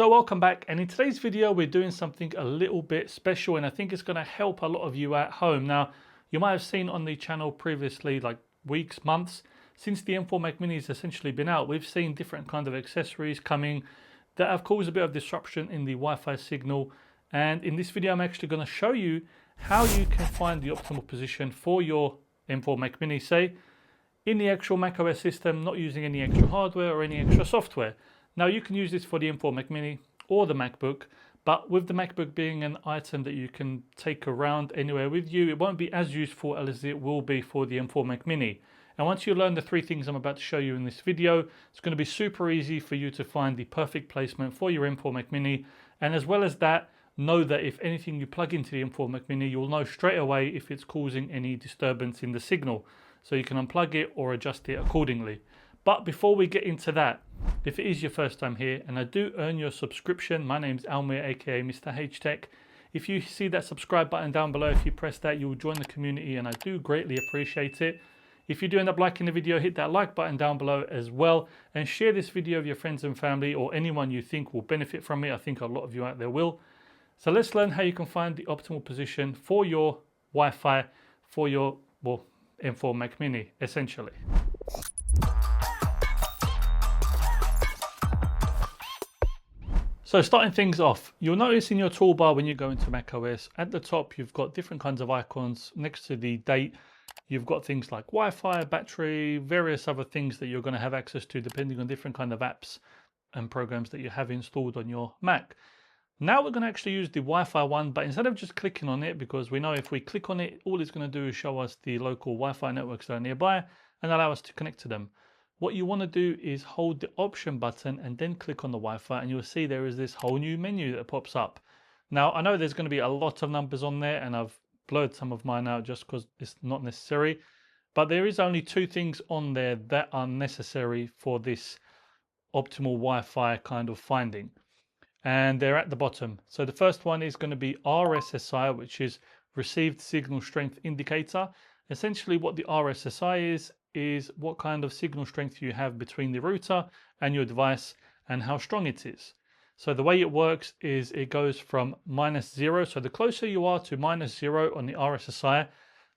So welcome back, and in today's video we're doing something a little bit special, and I think it's going to help a lot of you at home. Now, you might have seen on the channel previously, like weeks, months, since the M4 Mac Mini has essentially been out, we've seen different kind of accessories coming that have caused a bit of disruption in the Wi-Fi signal. And in this video I'm actually going to show you how you can find the optimal position for your M4 Mac Mini, say in the actual macOS system, not using any extra hardware or any extra software. Now, you can use this for the M4 Mac Mini or the MacBook, but with the MacBook being an item that you can take around anywhere with you, it won't be as useful as it will be for the M4 Mac Mini. And once you learn the three things I'm about to show you in this video, it's going to be super easy for you to find the perfect placement for your M4 Mac Mini. And as well as that, know that if anything you plug into the M4 Mac Mini, you'll know straight away if it's causing any disturbance in the signal. So you can unplug it or adjust it accordingly. But before we get into that, if it is your first time here and I do earn your subscription, my name's Almir, aka MrHtech. If you see that subscribe button down below, if you press that, you'll join the community and I do greatly appreciate it. If you do end up liking the video, hit that like button down below as well, and share this video with your friends and family or anyone you think will benefit from it. I think a lot of you out there will. So let's learn how you can find the optimal position for your Wi-Fi for your, well, M4 Mac Mini, essentially. So starting things off, you'll notice in your toolbar when you go into macOS, at the top you've got different kinds of icons. Next to the date, you've got things like Wi-Fi, battery, various other things that you're going to have access to depending on different kind of apps and programs that you have installed on your Mac. Now we're going to actually use the Wi-Fi one, but instead of just clicking on it, because we know if we click on it, all it's going to do is show us the local Wi-Fi networks that are nearby and allow us to connect to them. What you want to do is hold the option button and then click on the Wi-Fi, and you'll see there is this whole new menu that pops up. Now, I know there's going to be a lot of numbers on there, and I've blurred some of mine out just because it's not necessary, but there is only two things on there that are necessary for this optimal Wi-Fi kind of finding, and they're at the bottom. So the first one is going to be RSSI, which is Received Signal Strength Indicator. Essentially what the RSSI is what kind of signal strength you have between the router and your device and how strong it is. So the way it works is it goes from -0. So the closer you are to -0 on the RSSI,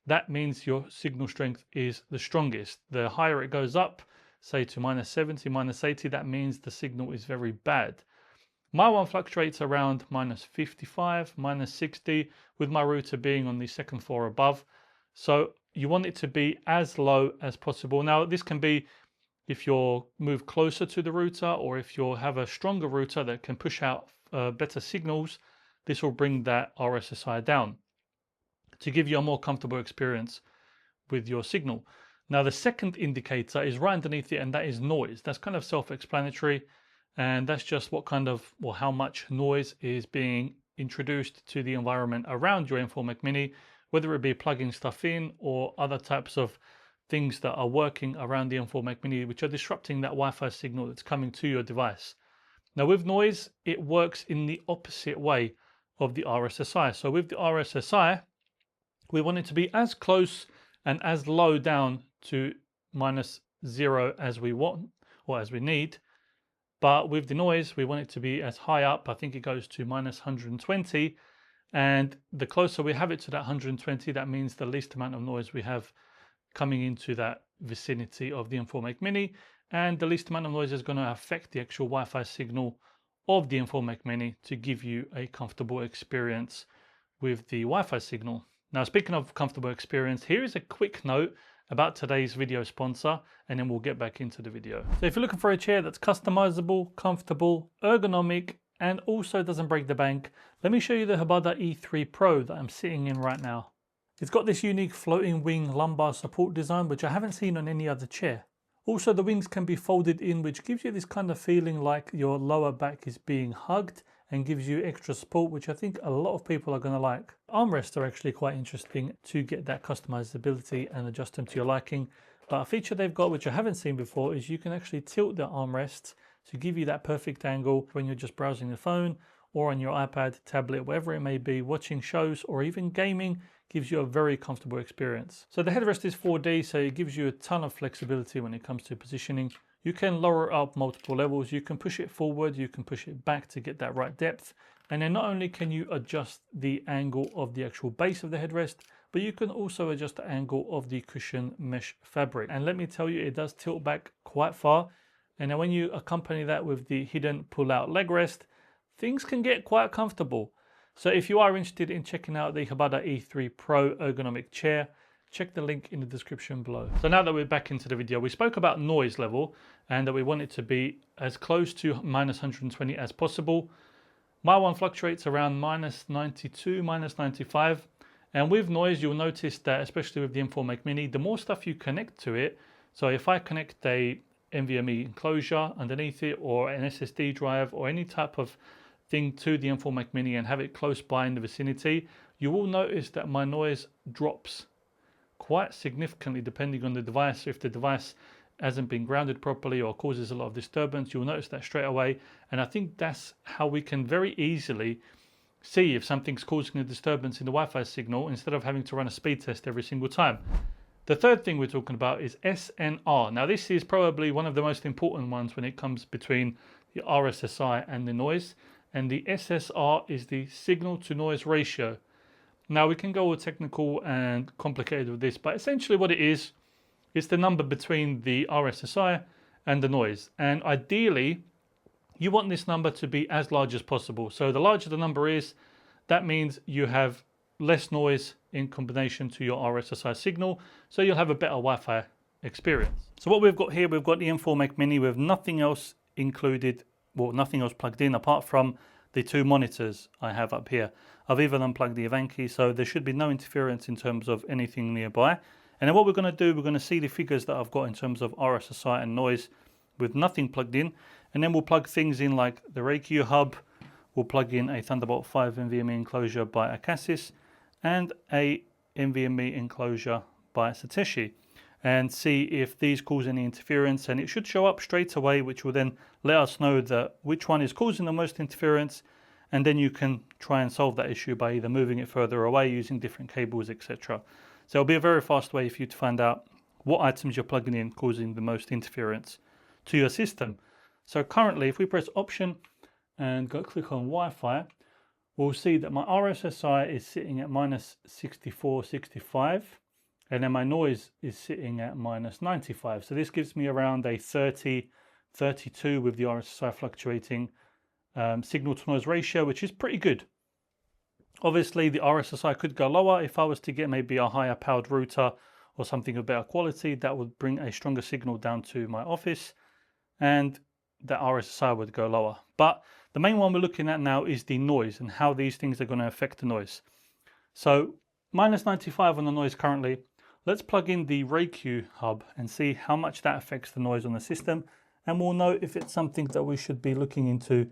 that means your signal strength is the strongest. The higher it goes up, say to -70, -80, that means the signal is very bad. My one fluctuates around -55, -60, with my router being on the second floor above. So you want it to be as low as possible. Now, this can be if you're moved closer to the router, or if you have a stronger router that can push out better signals, this will bring that RSSI down to give you a more comfortable experience with your signal. Now, the second indicator is right underneath it, and that is noise. That's kind of self-explanatory, and that's just what kind of, well, how much noise is being introduced to the environment around your M4 Mac Mini, whether it be plugging stuff in or other types of things that are working around the M4 Mac Mini, which are disrupting that Wi-Fi signal that's coming to your device. Now, with noise, it works in the opposite way of the RSSI. So with the RSSI, we want it to be as close and as low down to -0 as we want or as we need. But with the noise, we want it to be as high up. I think it goes to -120. And the closer we have it to that 120, that means the least amount of noise we have coming into that vicinity of the M4 Mac Mini, and the least amount of noise is going to affect the actual Wi-Fi signal of the M4 Mac Mini to give you a comfortable experience with the Wi-Fi signal. Now, speaking of comfortable experience, here is a quick note about today's video sponsor, and then we'll get back into the video. So if you're looking for a chair that's customizable, comfortable, ergonomic, and also doesn't break the bank, let me show you the Habada E3 Pro that I'm sitting in right now. It's got this unique floating wing lumbar support design, which I haven't seen on any other chair. Also, the wings can be folded in, which gives you this kind of feeling like your lower back is being hugged and gives you extra support, which I think a lot of people are going to like. Armrests are actually quite interesting to get that customizability and adjust them to your liking. But a feature they've got, which I haven't seen before, is you can actually tilt the armrests to give you that perfect angle when you're just browsing the phone or on your iPad, tablet, whatever it may be, watching shows or even gaming. Gives you a very comfortable experience. So the headrest is 4D, so it gives you a ton of flexibility when it comes to positioning. you can lower it up multiple levels. You can push it forward, you can push it back to get that right depth. And then not only can you adjust the angle of the actual base of the headrest, but you can also adjust the angle of the cushion mesh fabric. And let me tell you, it does tilt back quite far. And then when you accompany that with the hidden pull-out leg rest, things can get quite comfortable. So if you are interested in checking out the Habada E3 Pro ergonomic chair, check the link in the description below. So now that we're back into the video, we spoke about noise level and that we want it to be as close to -120 as possible. My one fluctuates around -92, -95. And with noise, you'll notice that, especially with the M4 Mac Mini, the more stuff you connect to it, so if I connect a NVMe enclosure underneath it or an SSD drive or any type of thing to the M4 Mac Mini and have it close by in the vicinity, you will notice that my noise drops quite significantly depending on the device. If the device hasn't been grounded properly or causes a lot of disturbance, you'll notice that straight away. And I think that's how we can very easily see if something's causing a disturbance in the Wi-Fi signal instead of having to run a speed test every single time. The third thing we're talking about is SNR. Now this is probably one of the most important ones when it comes between the RSSI and the noise. And the SSR is the signal to noise ratio. Now we can go all technical and complicated with this, but essentially what it is the number between the RSSI and the noise. And ideally, you want this number to be as large as possible. So the larger the number is, that means you have less noise in combination to your RSSI signal, so you'll have a better Wi-Fi experience. So what we've got here, we've got the M4 Mac Mini with nothing else included, well, nothing else plugged in apart from the two monitors I have up here. I've even unplugged the Evanki, so there should be no interference in terms of anything nearby. And then what we're going to do, we're going to see the figures that I've got in terms of RSSI and noise with nothing plugged in. And then we'll plug things in like the RayQ hub, we'll plug in a Thunderbolt 5 NVMe enclosure by Acasis and a NVMe enclosure by Satechi, and see if these cause any interference. And it should show up straight away, which will then let us know that which one is causing the most interference. And then you can try and solve that issue by either moving it further away using different cables, etc. So it'll be a very fast way for you to find out what items you're plugging in causing the most interference to your system. So currently, if we press Option and click on Wi-Fi, we'll see that my RSSI is sitting at -64, 65, and then my noise is sitting at -95. So this gives me around a 30, 32 with the RSSI fluctuating signal to noise ratio, which is pretty good. Obviously, the RSSI could go lower. If I was to get maybe a higher powered router or something of better quality, that would bring a stronger signal down to my office, and the RSSI would go lower. But the main one we're looking at now is the noise and how these things are going to affect the noise. So -95 on the noise currently. Let's plug in the RayQ hub and see how much that affects the noise on the system, and we'll know if it's something that we should be looking into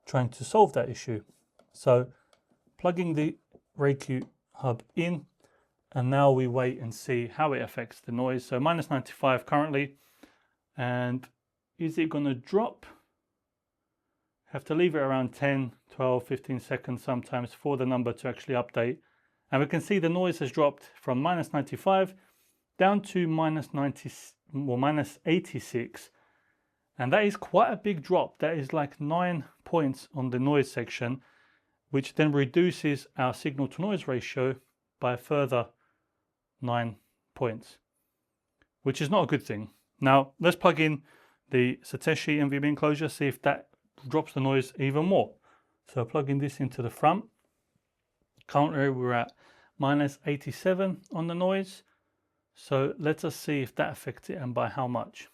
trying to solve that issue. So plugging the RayQ hub in, and now we wait and see how it affects the noise. So -95 currently, and is it going to drop? Have to leave it around 10, 12, 15 seconds sometimes for the number to actually update. And we can see the noise has dropped from -95 down to -86. And that is quite a big drop. That is like 9 points on the noise section, which then reduces our signal to noise ratio by a further 9 points, which is not a good thing. Now let's plug in the Satechi NVMe enclosure, see if that drops the noise even more. So plugging this into the front, currently we're at -87 on the noise. So let us see if that affects it and by how much.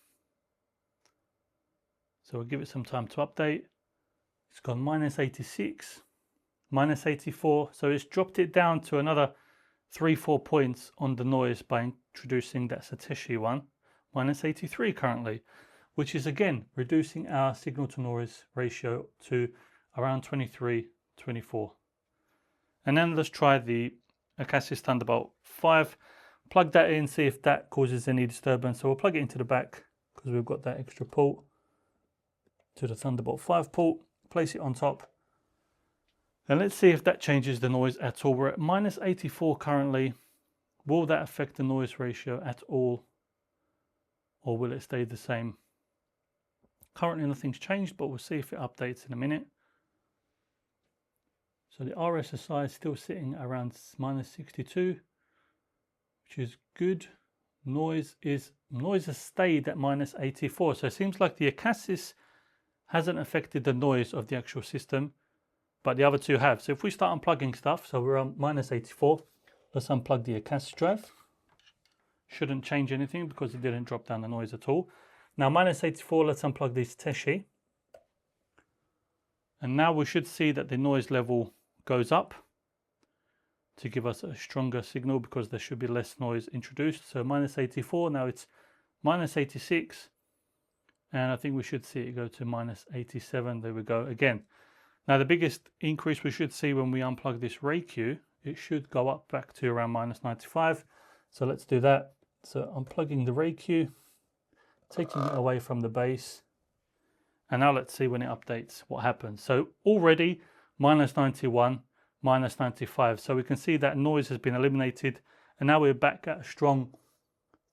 So we'll give it some time to update. It's gone -86, -84. So it's dropped it down to another 3-4 points on the noise by introducing that Satechi one. -83 currently, which is again reducing our signal to noise ratio to around 23, 24. And then let's try the Acasis Thunderbolt 5. Plug that in, see if that causes any disturbance. So we'll plug it into the back because we've got that extra port to the Thunderbolt 5 port. Place it on top. And let's see if that changes the noise at all. We're at -84 currently. Will that affect the noise ratio at all? Or will it stay the same? Currently nothing's changed, but we'll see if it updates in a minute. So the RSSI is still sitting around -62, which is good. Noise has stayed at -84. So it seems like the Acasis hasn't affected the noise of the actual system, but the other two have. So if we start unplugging stuff, so we're on -84, let's unplug the Acasis drive. Shouldn't change anything because it didn't drop down the noise at all. Now -84, let's unplug this Teshi. And now we should see that the noise level goes up to give us a stronger signal because there should be less noise introduced. So -84, now it's -86. And I think we should see it go to -87. There we go again. Now the biggest increase we should see when we unplug this RayQ, it should go up back to around -95. So let's do that. So unplugging the RayQ, taking it away from the base. And now let's see when it updates what happens. So already -91, -95. So we can see that noise has been eliminated. And now we're back at a strong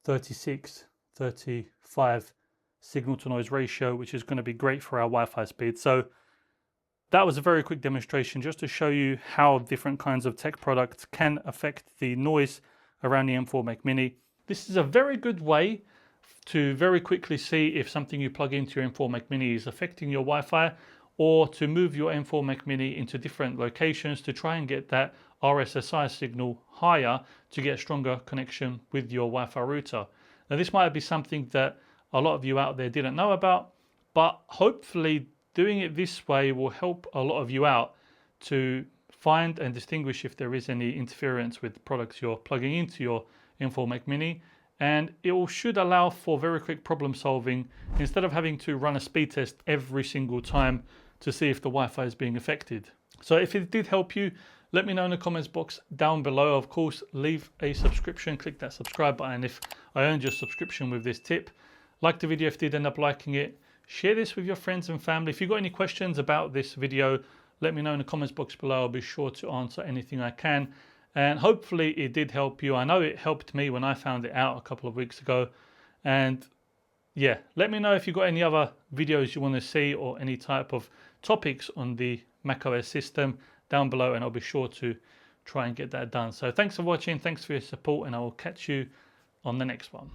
36, 35 signal to noise ratio, which is going to be great for our Wi-Fi speed. So that was a very quick demonstration just to show you how different kinds of tech products can affect the noise around the M4 Mac Mini. This is a very good way to very quickly see if something you plug into your M4 Mac Mini is affecting your Wi-Fi, or to move your M4 Mac Mini into different locations to try and get that RSSI signal higher to get a stronger connection with your Wi-Fi router. Now this might be something that a lot of you out there didn't know about, but hopefully doing it this way will help a lot of you out to find and distinguish if there is any interference with products you're plugging into your M4 Mac Mini, and it should allow for very quick problem solving instead of having to run a speed test every single time to see if the Wi-Fi is being affected. So if it did help you, let me know in the comments box down below. Of course, leave a subscription, click that subscribe button if I earned your subscription with this tip. Like the video if you did end up liking it. Share this with your friends and family. If you've got any questions about this video, let me know in the comments box below. I'll be sure to answer anything I can. And hopefully it did help you. I know it helped me when I found it out a couple of weeks ago. And yeah, let me know if you've got any other videos you want to see or any type of topics on the macOS system down below, and I'll be sure to try and get that done. So thanks for watching, thanks for your support, and I will catch you on the next one.